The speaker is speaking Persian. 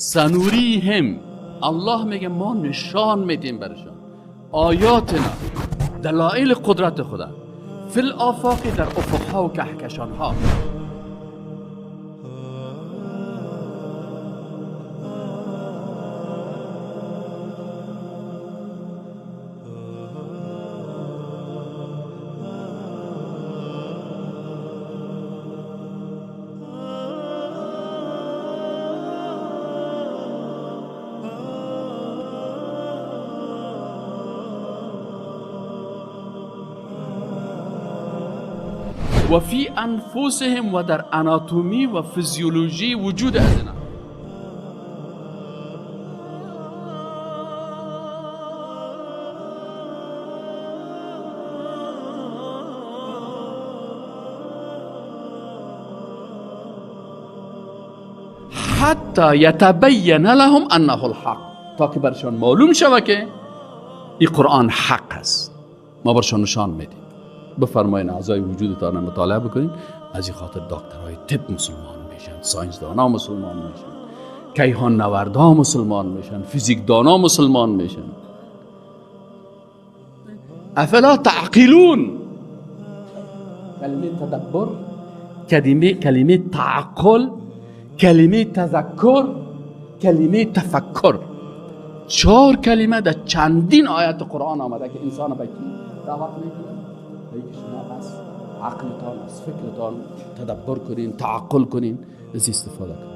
سنوریهم، الله میگه ما نشان میدیم برشان آیاتنا، دلائل قدرت خدا، فی الآفاق، در افقها و کهکشانها. و فی انفسهم، و در اناتومی و فیزیولوژی وجود از اینا. حتی یتبین لهم انه الحق، تا که برشان معلوم شود که این قرآن حق است. ما برشان نشان میدیم. بفرمایین اعضای وجودتان مطالعه بکنین، از این خاطر دکترهای طب مسلمان میشن، ساینسدانا مسلمان میشن، کیهان نوردها مسلمان میشن، فیزیکدانا مسلمان میشن. افلا تعقلون، کلمه تدبر، کلمه تعقل، کلمه تذکر، کلمه تفکر، 4 کلمه در چندین آیت قرآن آمده که انسان به کی دعوت میکنه؟ که شما از عقلتان، از فکرتان تدبر کنین، تعقل کنین، از استفاده کنین.